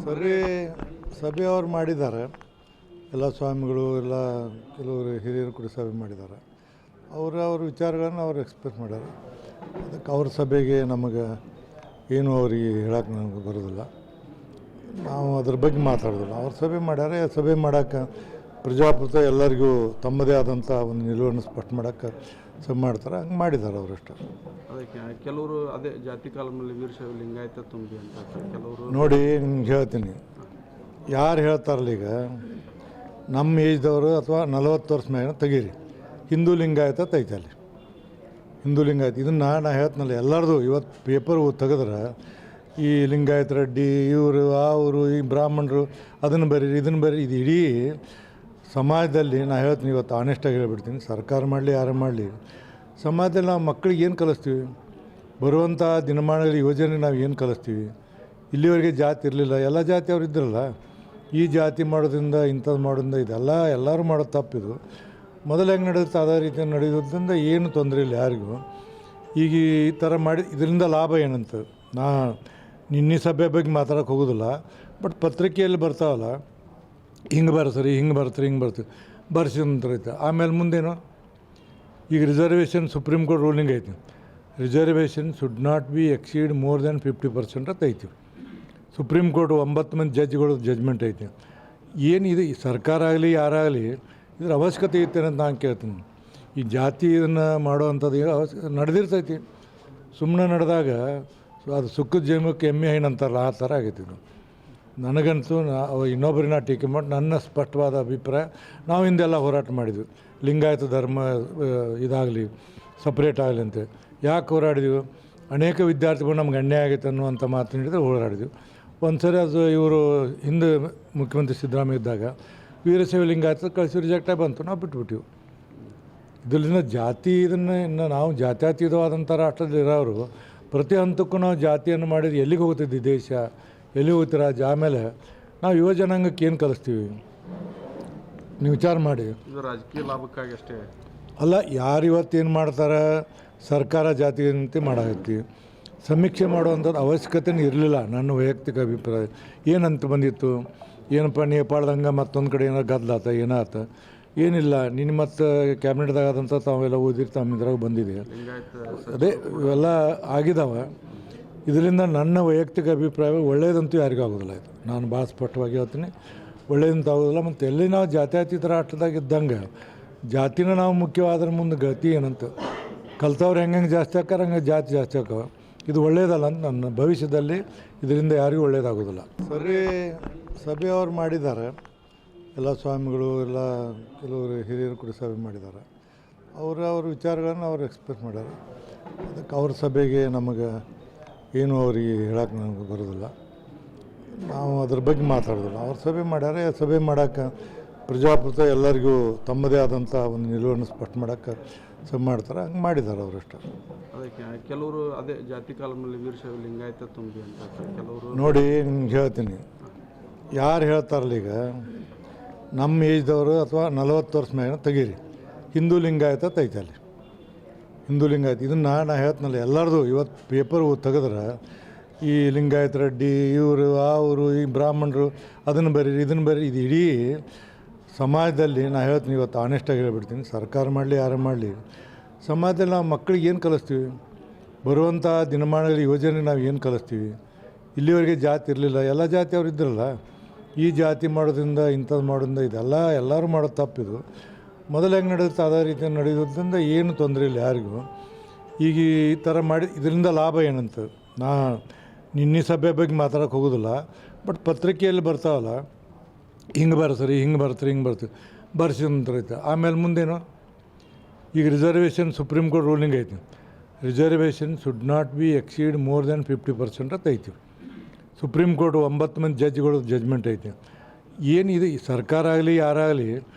ಸರಿ ಸಭೆಯವರು ಮಾಡಿದ್ದಾರೆ. ಎಲ್ಲ ಸ್ವಾಮಿಗಳು ಎಲ್ಲ ಕೆಲವರು ಹಿರಿಯರು ಕೂಡ ಸಭೆ ಮಾಡಿದ್ದಾರೆ. ಅವ್ರ ವಿಚಾರಗಳನ್ನು ಅವ್ರು ಎಕ್ಸ್ಪ್ರೆಸ್ ಮಾಡ್ಯಾರ. ಅದಕ್ಕೆ ಅವ್ರ ಸಭೆಗೆ ನಮಗೆ ಏನು ಅವರಿಗೆ ಹೇಳಕ್ಕೆ ನಮಗೆ ಬರೋದಿಲ್ಲ. ನಾವು ಅದ್ರ ಬಗ್ಗೆ ಮಾತಾಡೋದಿಲ್ಲ. ಅವ್ರು ಸಭೆ ಮಾಡ್ಯಾರ. ಸಭೆ ಮಾಡೋಕ್ಕೆ ಪ್ರಜಾಪ್ರಭುತ್ವ ಎಲ್ಲರಿಗೂ ತಮ್ಮದೇ ಆದಂಥ ಒಂದು ನಿಲುವನ್ನು ಸ್ಪಷ್ಟ ಮಾಡೋಕ್ಕೆ ಸಭೆ ಮಾಡ್ತಾರೆ. ಹಂಗೆ ಮಾಡಿದ್ದಾರೆ ಅವರಷ್ಟು. ಅದಕ್ಕೆ ಕೆಲವರು ಅದೇ ಜಾತಿ ಕಾಲದಲ್ಲಿ ವೀರಶೈವ ಲಿಂಗಾಯತ ತುಂಬಿ ಅಂತ ಕೆಲವರು ನೋಡಿ, ನಿಮ್ಗೆ ಹೇಳ್ತೀನಿ, ಯಾರು ಹೇಳ್ತಾರಲ್ಲ ಈಗ ನಮ್ಮ ಏಜ್ದವರು ಅಥವಾ 40 ವರ್ಷ ಮ್ಯಾಗ ತೆಗೀರಿ, ಹಿಂದೂ ಲಿಂಗಾಯತ ತೈತಲ್ಲಿ. ಹಿಂದೂ ಲಿಂಗಾಯತ ಇದನ್ನು ನಾ ಹೇಳ್ತೀನಲ್ಲ, ಎಲ್ಲರದು ಇವತ್ತು ಪೇಪರ್ ತೆಗೆದ್ರೆ ಈ ಲಿಂಗಾಯತ ರೆಡ್ಡಿ ಇವರು ಅವರು ಈ ಬ್ರಾಹ್ಮಣರು ಅದನ್ನು ಬರೀರಿ ಇದನ್ನು ಬರೀರಿ, ಇದು ಇಡೀ ಸಮಾಜದಲ್ಲಿ ನಾ ಹೇಳ್ತೀನಿ. ಇವತ್ತು ಆನೆಸ್ಟಾಗಿ ಹೇಳ್ಬಿಡ್ತೀನಿ, ಸರ್ಕಾರ ಮಾಡಲಿ ಯಾರು ಮಾಡಲಿ, ಸಮಾಜದಲ್ಲಿ ನಾವು ಮಕ್ಕಳಿಗೆ ಏನು ಕಲಿಸ್ತೀವಿ, ಬರುವಂಥ ದಿನಮಾನಗಳ ಯೋಜನೆ ನಾವು ಏನು ಕಲಿಸ್ತೀವಿ. ಇಲ್ಲಿವರೆಗೆ ಜಾತಿ ಇರಲಿಲ್ಲ, ಎಲ್ಲ ಜಾತಿ ಅವ್ರು ಇದ್ರಲ್ಲ. ಈ ಜಾತಿ ಮಾಡೋದ್ರಿಂದ ಇಂಥದ್ದು ಮಾಡೋದ್ರಿಂದ ಇದೆಲ್ಲ ಎಲ್ಲರೂ ಮಾಡೋದು ತಪ್ಪಿದು. ಮೊದಲು ಹೆಂಗೆ ನಡೆಯುತ್ತೆ ಅದೇ ರೀತಿ ನಡೆಯೋದ್ರಿಂದ ಏನು ತೊಂದರೆ ಇಲ್ಲ ಯಾರಿಗೂ. ಈಗ ಈ ಥರ ಮಾಡಿ ಇದರಿಂದ ಲಾಭ ಏನಂತ ನಾ ನಿನ್ನೆ ಸಭೆ ಬಗ್ಗೆ ಮಾತಾಡೋಕೆ ಹೋಗೋದಿಲ್ಲ. ಬಟ್ ಪತ್ರಿಕೆಯಲ್ಲಿ ಬರ್ತಾವಲ್ಲ, ಹಿಂಗೆ ಬರ್ಸ್ರಿ ಹಿಂಗೆ ಬರ್ತೀರಿ ಹಿಂಗೆ ಬರ್ತೀವಿ ಬರ್ಸಿ ಅಂತೈತೆ. ಆಮೇಲೆ ಮುಂದೇನು, ಈಗ ರಿಸರ್ವೇಷನ್ ಸುಪ್ರೀಂ ಕೋರ್ಟ್ ರೂಲಿಂಗ್ ಐತಿ, reservation should not be exceed more than 50% ಅಂತ ಐತಿ. ಸುಪ್ರೀಂ ಕೋರ್ಟ್ 9 ಮಂದಿ ಜಡ್ಜ್ಗಳು ಜಜ್ಮೆಂಟ್ ಐತಿ. ಏನಿದೆ ಈ ಸರ್ಕಾರ ಆಗಲಿ ಯಾರಾಗಲಿ ಇದ್ರ ಅವಶ್ಯಕತೆ ಇರ್ತೇನೆ ಅಂತ ನಾನು ಕೇಳ್ತೀನಿ. ಈ ಜಾತಿ ಇದನ್ನು ಮಾಡೋವಂಥದ್ದು ನಡೆದಿರ್ತೈತಿ. ಸುಮ್ಮನೆ ನಡೆದಾಗ ಅದು ಸುಕ್ಕದ ಜೀವಕ್ಕೆ ಎಮ್ಮೆ ಹೈನು ಅಂತಾರಲ್ಲ, ಆ ಥರ ಆಗೈತಿ ಇದು. ನನಗಂತೂ ಇನ್ನೊಬ್ಬರಿನ ಟೀಕೆ ಮಾಡಿ ನನ್ನ ಸ್ಪಷ್ಟವಾದ ಅಭಿಪ್ರಾಯ, ನಾವು ಹಿಂದೆಲ್ಲ ಹೋರಾಟ ಮಾಡಿದ್ವಿ, ಲಿಂಗಾಯತ ಧರ್ಮ ಇದಾಗಲಿ ಸಪ್ರೇಟ್ ಆಗಲಿ ಅಂತ. ಯಾಕೆ ಹೋರಾಡಿದ್ವಿ? ಅನೇಕ ವಿದ್ಯಾರ್ಥಿಗಳು ನಮ್ಗೆ ಅನ್ಯಾಯ ಆಗೈತೆ ಅನ್ನುವಂಥ ಮಾತು ನೀಡಿದ್ರೆ ಹೋರಾಡಿದ್ವಿ. ಒಂದು ಸರಿ ಅದು ಇವರು ಹಿಂದೆ ಮುಖ್ಯಮಂತ್ರಿ ಸಿದ್ದರಾಮಯ್ಯ ಇದ್ದಾಗ ವೀರಶೈವ ಲಿಂಗಾಯತ ಕಳಿಸಿ ರಿಜೆಕ್ಟಾಗಿ ಬಂತು, ನಾವು ಬಿಟ್ಬಿಟ್ಟಿವಿ. ಇದರಿಂದ ಜಾತಿ ಇನ್ನು ನಾವು ಜಾತ್ಯತೀತವಾದಂಥ ರಾಷ್ಟ್ರದಲ್ಲಿ ಇರೋರು ಪ್ರತಿ ಹಂತಕ್ಕೂ ನಾವು ಜಾತಿಯನ್ನು ಮಾಡಿದ್ರೆ ಎಲ್ಲಿಗೆ ಹೋಗ್ತಿದ್ವಿ ದೇಶ, ಎಲ್ಲಿ ಹೋಗ್ತೀರ ರಾಜ್ಯ? ಆಮೇಲೆ ನಾವು ಯುವ ಜನಾಂಗಕ್ಕೆ ಏನು ಕಲಿಸ್ತೀವಿ ನೀವು ವಿಚಾರ ಮಾಡಿ. ಇದು ರಾಜಕೀಯ ಲಾಭಕ್ಕಾಗಿ ಅಷ್ಟೇ ಅಲ್ಲ, ಯಾರು ಇವತ್ತೇನು ಮಾಡ್ತಾರೆ, ಸರ್ಕಾರ ಜಾತಿಯಂತೆ ಮಾಡಾಕತ್ತಿ. ಸಮೀಕ್ಷೆ ಮಾಡುವಂಥದ್ದು ಅವಶ್ಯಕತೆಯೂ ಇರಲಿಲ್ಲ. ನನ್ನ ವೈಯಕ್ತಿಕ ಅಭಿಪ್ರಾಯ ಏನಂತ ಬಂದಿತ್ತು, ಏನಪ್ಪ ನೇಪಾಳದಂಗೆ ಮತ್ತೊಂದು ಕಡೆ ಏನೋ ಗದ್ದಲಾತ ಏನಾತ, ಏನಿಲ್ಲ. ನಿನ್ನ ಮತ್ತು ಕ್ಯಾಬಿನೆಟ್ದಾಗಂತ ತಾವೆಲ್ಲ ಓದಿರಿ, ತಮ್ಮಿದ್ರಾಗ ಬಂದಿದೆ. ಅದೇ ಇವೆಲ್ಲ ಆಗಿದ್ದಾವೆ. ಇದರಿಂದ ನನ್ನ ವೈಯಕ್ತಿಕ ಅಭಿಪ್ರಾಯ ಒಳ್ಳೆಯದಂತೂ ಯಾರಿಗೂ ಆಗೋದಿಲ್ಲ. ಇದು ನಾನು ಭಾಳ ಸ್ಪಷ್ಟವಾಗಿ ಹೇಳ್ತೀನಿ, ಒಳ್ಳೆಯದಂತೂ ಆಗೋದಿಲ್ಲ. ಮತ್ತು ಎಲ್ಲಿ ನಾವು ಜಾತ್ಯತೀತ ರಾಷ್ಟ್ರದಾಗ ಇದ್ದಂಗೆ ಜಾತಿನ ನಾವು ಮುಖ್ಯವಾದ್ರ ಮುಂದೆ ಗತಿ ಏನಂತ ಕಲ್ತವ್ರು ಹೆಂಗೆ ಜಾಸ್ತಿ ಹಾಕಾರ ಹಂಗೆ ಜಾತಿ ಜಾಸ್ತಿ ಹಾಕವ. ಇದು ಒಳ್ಳೆಯದಲ್ಲ ಅಂತ ನನ್ನ ಭವಿಷ್ಯದಲ್ಲಿ ಇದರಿಂದ ಯಾರಿಗೂ ಒಳ್ಳೆಯದಾಗೋದಿಲ್ಲ. ಸರಿ ಸಭೆಯವರು ಮಾಡಿದ್ದಾರೆ. ಎಲ್ಲ ಸ್ವಾಮಿಗಳು ಎಲ್ಲ ಕೆಲವರು ಹಿರಿಯರು ಕೂಡ ಸಭೆ ಮಾಡಿದ್ದಾರೆ. ಅವ್ರ ವಿಚಾರಗಳನ್ನು ಅವ್ರು ಎಕ್ಸ್ಪ್ರೆಸ್ ಮಾಡ್ಯಾರ. ಅದಕ್ಕೆ ಅವ್ರ ಸಭೆಗೆ ನಮಗೆ ಏನು ಅವರಿಗೆ ಹೇಳಕ್ಕೆ ನಮಗೆ ಬರೋದಿಲ್ಲ. ನಾವು ಅದ್ರ ಬಗ್ಗೆ ಮಾತಾಡೋದಿಲ್ಲ. ಅವ್ರು ಸಭೆ ಮಾಡ್ಯಾರ. ಸಭೆ ಮಾಡೋಕ್ಕೆ ಪ್ರಜಾಪ್ರಭುತ್ವ ಎಲ್ಲರಿಗೂ ತಮ್ಮದೇ ಆದಂಥ ಒಂದು ನಿಲುವನ್ನು ಸ್ಪಷ್ಟ ಮಾಡೋಕ್ಕೆ ಸಭೆ ಮಾಡ್ತಾರೆ. ಹಂಗೆ ಮಾಡಿದ್ದಾರೆ ಅವರಷ್ಟು. ಅದಕ್ಕೆ ಕೆಲವರು ಅದೇ ಜಾತಿ ಕಾಲದಲ್ಲಿ ವೀರಶೈವ ಲಿಂಗಾಯತ ತುಂಬಿ ಅಂತ ಕೆಲವರು ನೋಡಿ, ನಿಮ್ಗೆ ಹೇಳ್ತೀನಿ, ಯಾರು ಹೇಳ್ತಾರಲ್ಲ ಈಗ ನಮ್ಮ ಏಜ್ದವರು ಅಥವಾ 40 ವರ್ಷ ಮ್ಯಾಗ ತೆಗೀರಿ, ಹಿಂದೂ ಲಿಂಗಾಯತ ತೈತಲ್ಲಿ. ಹಿಂದೂ ಲಿಂಗಾಯತ ಇದನ್ನು ನಾ ಹೇಳ್ತೀನಲ್ಲ, ಎಲ್ಲರದು ಇವತ್ತು ಪೇಪರ್ ತೆಗೆದ್ರೆ ಈ ಲಿಂಗಾಯತ ರೆಡ್ಡಿ ಇವರು ಅವರು ಈ ಬ್ರಾಹ್ಮಣರು ಅದನ್ನು ಬರೀರಿ ಇದನ್ನು ಬರೀರಿ, ಇದು ಇಡೀ ಸಮಾಜದಲ್ಲಿ ನಾ ಹೇಳ್ತೀನಿ. ಇವತ್ತು ಆನೆಸ್ಟಾಗಿ ಹೇಳ್ಬಿಡ್ತೀನಿ, ಸರ್ಕಾರ ಮಾಡಲಿ ಯಾರು ಮಾಡಲಿ, ಸಮಾಜದಲ್ಲಿ ನಾವು ಮಕ್ಕಳಿಗೆ ಏನು ಕಲಿಸ್ತೀವಿ, ಬರುವಂಥ ದಿನಮಾನಗಳ ಯೋಜನೆ ನಾವು ಏನು ಕಲಿಸ್ತೀವಿ. ಇಲ್ಲಿವರೆಗೆ ಜಾತಿ ಇರಲಿಲ್ಲ, ಎಲ್ಲ ಜಾತಿ ಅವ್ರು ಇದ್ರಲ್ಲ. ಈ ಜಾತಿ ಮಾಡೋದ್ರಿಂದ ಇಂಥದ್ದು ಮಾಡೋದ್ರಿಂದ ಇದೆಲ್ಲ ಎಲ್ಲರೂ ಮಾಡೋದು ತಪ್ಪಿದು. ಮೊದಲು ಹೆಂಗೆ ನಡೆಯುತ್ತೆ ಅದೇ ರೀತಿ ನಡೆಯೋದ್ರಿಂದ ಏನು ತೊಂದರೆ ಇಲ್ಲ ಯಾರಿಗೂ. ಈಗ ಈ ಥರ ಮಾಡಿ ಇದರಿಂದ ಲಾಭ ಏನಂತ ನಾ ನಿನ್ನೆ ಸಭೆ ಬಗ್ಗೆ ಮಾತಾಡೋಕೆ ಹೋಗೋದಿಲ್ಲ. ಬಟ್ ಪತ್ರಿಕೆಯಲ್ಲಿ ಬರ್ತಾವಲ್ಲ, ಹಿಂಗೆ ಬರ್ಸ್ರಿ ಹಿಂಗೆ ಬರ್ತೀರಿ ಹಿಂಗೆ ಬರ್ತೀವಿ ಬರ್ಸಿ ಅಂತೈತೆ. ಆಮೇಲೆ ಮುಂದೇನು, ಈಗ ರಿಸರ್ವೇಷನ್ ಸುಪ್ರೀಂ ಕೋರ್ಟ್ ರೂಲಿಂಗ್ ಐತಿ, reservation should not be exceed more than 50% ಅಂತ ಐತಿ. ಸುಪ್ರೀಂ ಕೋರ್ಟ್ 9 ಮಂದಿ ಜಡ್ಜ್ಗಳು ಜಜ್ಮೆಂಟ್ ಐತಿ. ಏನಿದೆ ಈ ಸರ್ಕಾರ ಆಗಲಿ ಯಾರಾಗಲಿ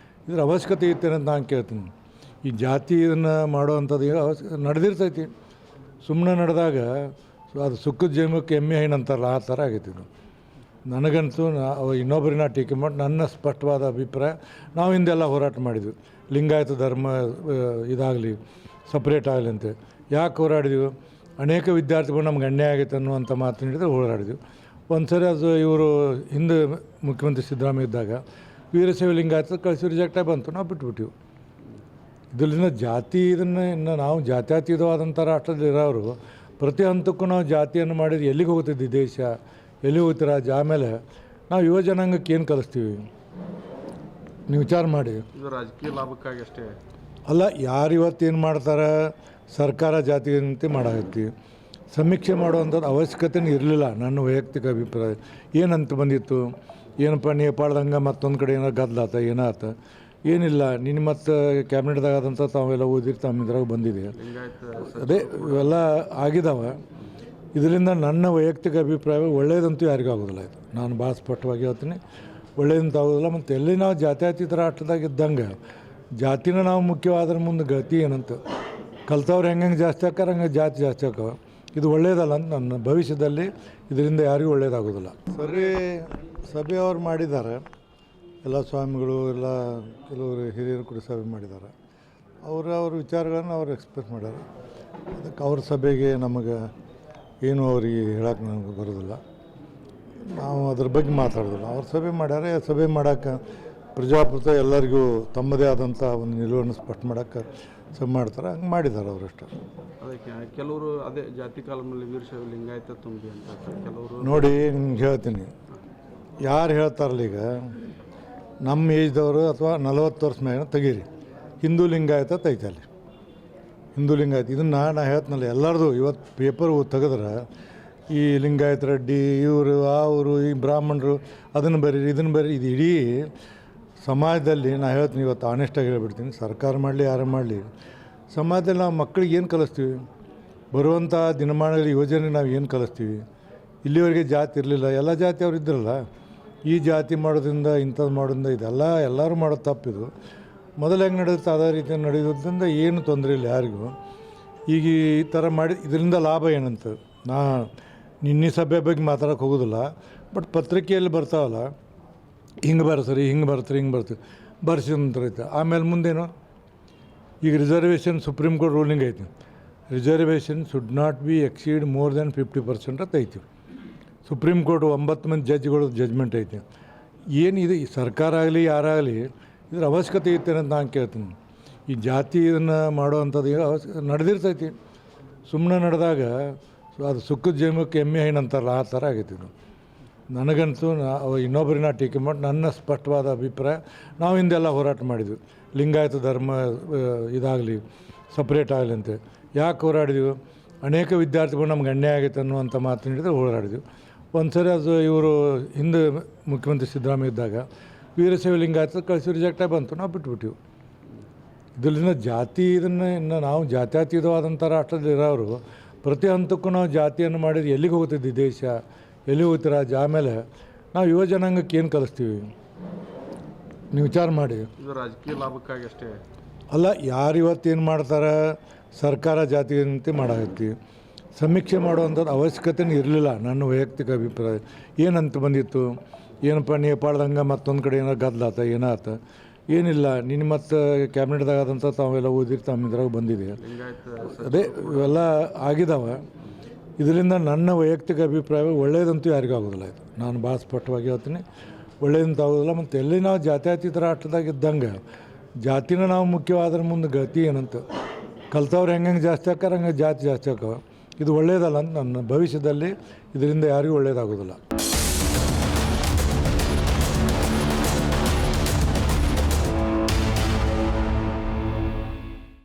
ಇದ್ರ ಅವಶ್ಯಕತೆ ಇರ್ತೇನೆ ಅಂತ ನಾನು ಕೇಳ್ತೀನಿ. ಈ ಜಾತಿ ಇದನ್ನು ಮಾಡೋವಂಥದ್ದು ನಡೆದಿರ್ತೈತಿ. ಸುಮ್ಮನೆ ನಡೆದಾಗ ಅದು ಸುಕ್ಕದ ಜೀವಕ್ಕೆ ಎಮ್ಮೆ ಹೈನು ಅಂತಾರಲ್ಲ, ಆ ಥರ ಆಗೈತಿ ಇದು. ನನಗಂತೂ ಇನ್ನೊಬ್ಬರಿನ ಟೀಕೆ ಮಾಡಿ ನನ್ನ ಸ್ಪಷ್ಟವಾದ ಅಭಿಪ್ರಾಯ, ನಾವು ಹಿಂದೆಲ್ಲ ಹೋರಾಟ ಮಾಡಿದ್ವಿ, ಲಿಂಗಾಯತ ಧರ್ಮ ಇದಾಗಲಿ ಸಪ್ರೇಟ್ ಆಗಲಿ ಅಂತ. ಯಾಕೆ ಹೋರಾಡಿದ್ವಿ? ಅನೇಕ ವಿದ್ಯಾರ್ಥಿಗಳು ನಮ್ಗೆ ಅನ್ಯಾಯ ಆಗೈತೆ ಅನ್ನುವಂಥ ಮಾತು ನೀಡಿದ್ರೆ ಹೋರಾಡಿದ್ವಿ. ಒಂದು ಸರಿ ಅದು ಇವರು ಹಿಂದೆ ಮುಖ್ಯಮಂತ್ರಿ ಸಿದ್ದರಾಮಯ್ಯ ಇದ್ದಾಗ ವೀರಶೈವ ಲಿಂಗಾಯತ ಕಳಿಸಿ ರಿಜೆಕ್ಟಾಗಿ ಬಂತು, ನಾವು ಬಿಟ್ಬಿಟ್ಟಿವು. ಇದರಿಂದ ಜಾತಿ ಇದನ್ನು ಇನ್ನು ನಾವು ಜಾತ್ಯತೀತವಾದಂಥ ರಾಷ್ಟ್ರದಲ್ಲಿರೋರು ಪ್ರತಿ ಹಂತಕ್ಕೂ ನಾವು ಜಾತಿಯನ್ನು ಮಾಡಿದ್ರೆ ಎಲ್ಲಿಗೆ ಹೋಗ್ತಿದ್ದಿ ದೇಶ, ಎಲ್ಲಿ ಹೋಗ್ತಿ ರಾಜ್ಯ? ಆಮೇಲೆ ನಾವು ಯುವ ಜನಾಂಗಕ್ಕೆ ಏನು ಕಲಿಸ್ತೀವಿ? ನೀವು ವಿಚಾರ ಮಾಡಿ. ಇದು ರಾಜಕೀಯ ಲಾಭಕ್ಕಾಗಿ ಅಷ್ಟೇ ಅಲ್ಲ, ಯಾರು ಇವತ್ತೇನು ಮಾಡ್ತಾರೆ, ಸರ್ಕಾರ ಜಾತಿಗಂತೆ ಮಾಡಾಕತ್ತಿ. ಸಮೀಕ್ಷೆ ಮಾಡುವಂಥದ್ದು ಅವಶ್ಯಕತೆಯೂ ಇರಲಿಲ್ಲ. ನನ್ನ ವೈಯಕ್ತಿಕ ಅಭಿಪ್ರಾಯ ಏನಂತ ಬಂದಿತ್ತು, ಏನಪ್ಪ ನೇಪಾಳದಂಗೆ ಮತ್ತೊಂದು ಕಡೆ ಏನೋ ಗದ್ದಲಾತ ಏನಾತ, ಏನಿಲ್ಲ. ನಿನ್ನ ಮತ್ತು ಕ್ಯಾಬಿನೆಟ್ದಾಗ ಆದಂಥ ತಾವೆಲ್ಲ ಓದಿರಿ, ತಮ್ಮಿದ್ರಾಗ ಬಂದಿದೆ. ಅದೇ ಇವೆಲ್ಲ ಆಗಿದ್ದಾವೆ. ಇದರಿಂದ ನನ್ನ ವೈಯಕ್ತಿಕ ಅಭಿಪ್ರಾಯ ಒಳ್ಳೆಯದಂತೂ ಯಾರಿಗೂ ಆಗೋದಿಲ್ಲ. ಇದು ನಾನು ಭಾಳ ಸ್ಪಷ್ಟವಾಗಿ ಹೇಳ್ತೀನಿ, ಒಳ್ಳೆಯದಂತ ಆಗೋದಿಲ್ಲ. ಮತ್ತು ಎಲ್ಲಿ ನಾವು ಜಾತ್ಯತೀತ ರಾಷ್ಟ್ರದಾಗ ಇದ್ದಂಗೆ ಜಾತಿನ ನಾವು ಮುಖ್ಯವಾದ್ರ ಮುಂದೆ ಗತಿ ಏನಂತ ಕಲ್ತವ್ರು ಹೆಂಗೆ ಜಾಸ್ತಿ ಆಕಾರ ಹಂಗೆ ಜಾತಿ ಜಾಸ್ತಿ ಆಕಾವ. ಇದು ಒಳ್ಳೆಯದಲ್ಲ ಅಂತ ನನ್ನ ಭವಿಷ್ಯದಲ್ಲಿ ಇದರಿಂದ ಯಾರಿಗೂ ಒಳ್ಳೆಯದಾಗೋದಿಲ್ಲ. ಸಭೆಯವ್ರು ಮಾಡಿದ್ದಾರೆ, ಎಲ್ಲ ಸ್ವಾಮಿಗಳು ಎಲ್ಲ ಕೆಲವರು ಹಿರಿಯರು ಕೂಡ ಸಭೆ ಮಾಡಿದ್ದಾರೆ. ಅವ್ರ ವಿಚಾರಗಳನ್ನು ಅವ್ರು ಎಕ್ಸ್ಪ್ರೆಸ್ ಮಾಡ್ಯಾರ. ಅದಕ್ಕೆ ಅವ್ರ ಸಭೆಗೆ ನಮಗೆ ಏನು ಅವ್ರಿಗೆ ಹೇಳೋಕೆ ನಮಗೆ ಬರೋದಿಲ್ಲ, ನಾವು ಅದ್ರ ಬಗ್ಗೆ ಮಾತಾಡೋದಿಲ್ಲ. ಅವ್ರು ಸಭೆ ಮಾಡ್ಯಾರ, ಸಭೆ ಮಾಡೋಕ್ಕೆ ಪ್ರಜಾಪ್ರಭುತ್ವ ಎಲ್ಲರಿಗೂ ತಮ್ಮದೇ ಆದಂಥ ಒಂದು ನಿಲುವನ್ನು ಸ್ಪಷ್ಟ ಮಾಡೋಕ್ಕೆ ಸಭೆ ಮಾಡ್ತಾರೆ, ಹಂಗೆ ಮಾಡಿದ್ದಾರೆ ಅವರಷ್ಟು. ಅದಕ್ಕೆ ಕೆಲವರು ಅದೇ ಜಾತಿ ಕಾಲಮ್ನಲ್ಲಿ ವೀರಶೈವ ಲಿಂಗಾಯತ ತುಂಬಿ ಅಂತ ಕೆಲವರು ನೋಡಿ, ನಿಮ್ಗೆ ಹೇಳ್ತೀನಿ, ಯಾರು ಹೇಳ್ತಾರಲ್ಲ ಈಗ ನಮ್ಮ ಏಜ್ದವರು ಅಥವಾ 40 ವರ್ಷ ಮ್ಯಾಗ ತೆಗೀರಿ, ಹಿಂದೂ ಲಿಂಗಾಯತ ಐತಲ್ಲಿ. ಹಿಂದೂ ಲಿಂಗಾಯತ ಇದನ್ನು ನಾ ಹೇಳ್ತೀನಲ್ಲ, ಎಲ್ಲರದು ಇವತ್ತು ಪೇಪರ್ ತೆಗೆದ್ರೆ ಈ ಲಿಂಗಾಯತ ರೆಡ್ಡಿ ಇವರು ಅವರು ಈ ಬ್ರಾಹ್ಮಣರು ಅದನ್ನು ಬರೀರಿ ಇದನ್ನು ಬರೀರಿ, ಇದು ಇಡೀ ಸಮಾಜದಲ್ಲಿ ನಾ ಹೇಳ್ತೀನಿ. ಇವತ್ತು ಆನೆಸ್ಟಾಗಿ ಹೇಳ್ಬಿಡ್ತೀನಿ, ಸರ್ಕಾರ ಮಾಡಲಿ ಯಾರು ಮಾಡಲಿ, ಸಮಾಜದಲ್ಲಿ ನಾವು ಮಕ್ಕಳಿಗೆ ಏನು ಕಲಿಸ್ತೀವಿ, ಬರುವಂಥ ದಿನಮಾನಗಳ ಯೋಜನೆ ನಾವು ಏನು ಕಲಿಸ್ತೀವಿ? ಇಲ್ಲಿವರೆಗೆ ಜಾತಿ ಇರಲಿಲ್ಲ, ಎಲ್ಲ ಜಾತಿ ಅವ್ರು ಇದ್ರಲ್ಲ. ಈ ಜಾತಿ ಮಾಡೋದ್ರಿಂದ ಇಂಥದ್ದು ಮಾಡೋದ್ರಿಂದ ಇದೆಲ್ಲ ಎಲ್ಲರೂ ಮಾಡೋದು ತಪ್ಪಿದು. ಮೊದಲು ಹೆಂಗೆ ನಡೆಯುತ್ತೆ ಅದೇ ರೀತಿ ನಡೆಯೋದ್ರಿಂದ ಏನು ತೊಂದರೆ ಇಲ್ಲ ಯಾರಿಗೂ. ಈಗ ಈ ಥರ ಮಾಡಿ ಇದರಿಂದ ಲಾಭ ಏನಂತ ನಾ ನಿನ್ನೆ ಸಭೆ ಬಗ್ಗೆ ಮಾತಾಡೋಕೆ ಹೋಗೋದಿಲ್ಲ. ಬಟ್ ಪತ್ರಿಕೆಯಲ್ಲಿ ಬರ್ತಾವಲ್ಲ, ಹಿಂಗೆ ಬರ್ಸ್ರಿ ಹಿಂಗೆ ಬರ್ತೀರಿ ಹಿಂಗೆ ಬರ್ತೀವಿ ಬರ್ಸಿದಂತ ಐತೆ. ಆಮೇಲೆ ಮುಂದೇನು, ಈಗ ರಿಸರ್ವೇಷನ್ ಸುಪ್ರೀಂ ಕೋರ್ಟ್ ರೂಲಿಂಗ್ ಐತಿ, reservation should not be exceed more than 50% ಅಂತ ಐತಿ. ಸುಪ್ರೀಂ ಕೋರ್ಟ್ 9 ಮಂದಿ ಜಡ್ಜ್ಗಳು ಜಜ್ಮೆಂಟ್ ಐತಿ. ಏನಿದೆ ಈ ಸರ್ಕಾರ ಆಗಲಿ ಯಾರಾಗಲಿ ಇದ್ರ ಅವಶ್ಯಕತೆ ಐತೆ ಅಂತ ನಾನು ಕೇಳ್ತೀನಿ. ಈ ಜಾತಿ ಇದನ್ನು ಮಾಡೋವಂಥದ್ದು ನಡೆದಿರ್ತೈತಿ. ಸುಮ್ಮನೆ ನಡೆದಾಗ ಅದು ಸುಕ್ಕದ ಜನ್ಮಕ್ಕೆ ಎಮ್ಮೆ ಹೈನು ಅಂತಾರಲ್ಲ, ಆ ಥರ ಆಗೈತಿ ಇದು. ನನಗಂತೂ ಇನ್ನೊಬ್ಬರಿನ ಟೀಕೆ ಮಾಡಿ ನನ್ನ ಸ್ಪಷ್ಟವಾದ ಅಭಿಪ್ರಾಯ, ನಾವು ಹಿಂದೆಲ್ಲ ಹೋರಾಟ ಮಾಡಿದ್ವಿ, ಲಿಂಗಾಯತ ಧರ್ಮ ಇದಾಗಲಿ ಸಪ್ರೇಟ್ ಆಗಲಿ ಅಂತ. ಯಾಕೆ ಹೋರಾಡಿದ್ವಿ? ಅನೇಕ ವಿದ್ಯಾರ್ಥಿಗಳು ನಮ್ಗೆ ಅನ್ಯಾಯ ಆಗೈತೆ ಅನ್ನುವಂಥ ಮಾತು ನೀಡಿದ್ರೆ ಹೋರಾಡಿದ್ವಿ. ಒಂದು ಸರಿ ಅದು ಇವರು ಹಿಂದೆ ಮುಖ್ಯಮಂತ್ರಿ ಸಿದ್ದರಾಮಯ್ಯ ಇದ್ದಾಗ ವೀರಶೈವ ಲಿಂಗಾಯತ ಕಳಿಸಿ ರಿಜೆಕ್ಟಾಗಿ ಬಂತು, ನಾವು ಬಿಟ್ಬಿಟ್ಟಿವು. ಇದರಿಂದ ಜಾತಿ ಇದನ್ನು ಇನ್ನು ನಾವು ಜಾತ್ಯತೀತವಾದಂಥ ರಾಷ್ಟ್ರದಲ್ಲಿರೋರು ಪ್ರತಿ ಹಂತಕ್ಕೂ ನಾವು ಜಾತಿಯನ್ನು ಮಾಡಿದ್ರೆ ಎಲ್ಲಿಗೆ ಹೋಗ್ತಿದ್ದಿ ದೇಶ, ಎಲ್ಲಿ ಹೋಗ್ತಿ ರಾಜ್ಯ? ಆಮೇಲೆ ನಾವು ಯುವ ಜನಾಂಗಕ್ಕೆ ಏನು ಕಲಿಸ್ತೀವಿ? ನೀವು ವಿಚಾರ ಮಾಡಿ. ಇದು ರಾಜಕೀಯ ಲಾಭಕ್ಕಾಗಿ ಅಷ್ಟೇ ಅಲ್ಲ, ಯಾರು ಇವತ್ತೇನು ಮಾಡ್ತಾರೆ, ಸರ್ಕಾರ ಜಾತಿಗಂತೆ ಮಾಡಾಕತ್ತಿ. ಸಮೀಕ್ಷೆ ಮಾಡುವಂಥದ್ದು ಅವಶ್ಯಕತೆಯೂ ಇರಲಿಲ್ಲ. ನನ್ನ ವೈಯಕ್ತಿಕ ಅಭಿಪ್ರಾಯ ಏನಂತ ಬಂದಿತ್ತು, ಏನಪ್ಪ ನೇಪಾಳದಂಗೆ ಮತ್ತೊಂದು ಕಡೆ ಏನೋ ಗದ್ದಲಾತ ಏನಾತ, ಏನಿಲ್ಲ. ನಿನ್ನ ಮತ್ತು ಕ್ಯಾಬಿನೆಟ್ದಾಗ ಆದಂಥ ತಾವೆಲ್ಲ ಓದಿರಿ, ತಮ್ಮಿದ್ರಾಗ ಬಂದಿದೆ. ಅದೇ ಇವೆಲ್ಲ ಆಗಿದ್ದಾವೆ. ಇದರಿಂದ ನನ್ನ ವೈಯಕ್ತಿಕ ಅಭಿಪ್ರಾಯ ಒಳ್ಳೆಯದಂತೂ ಯಾರಿಗೂ ಆಗೋದಿಲ್ಲ. ಇದು ನಾನು ಭಾಳ ಸ್ಪಷ್ಟವಾಗಿ ಹೇಳ್ತೀನಿ, ಒಳ್ಳೆಯದಂತ ಆಗೋದಿಲ್ಲ. ಮತ್ತು ಎಲ್ಲಿ ನಾವು ಜಾತ್ಯತೀತ ರಾಷ್ಟ್ರದಾಗ ಇದ್ದಂಗೆ ಜಾತಿನ ನಾವು ಮುಖ್ಯವಾದ್ರ ಮುಂದೆ ಗತಿ ಏನಂತ ಕಲ್ತವ್ರು ಹೆಂಗೆ ಜಾಸ್ತಿ ಆಕಾರ ಹಂಗೆ ಜಾತಿ ಜಾಸ್ತಿ ಆಕಾವ. ಇದು ಒಳ್ಳೆಯದಲ್ಲ ಅಂತ ನನ್ನ ಭವಿಷ್ಯದಲ್ಲಿ ಇದರಿಂದ ಯಾರಿಗೂ ಒಳ್ಳೆಯದಾಗೋದಿಲ್ಲ.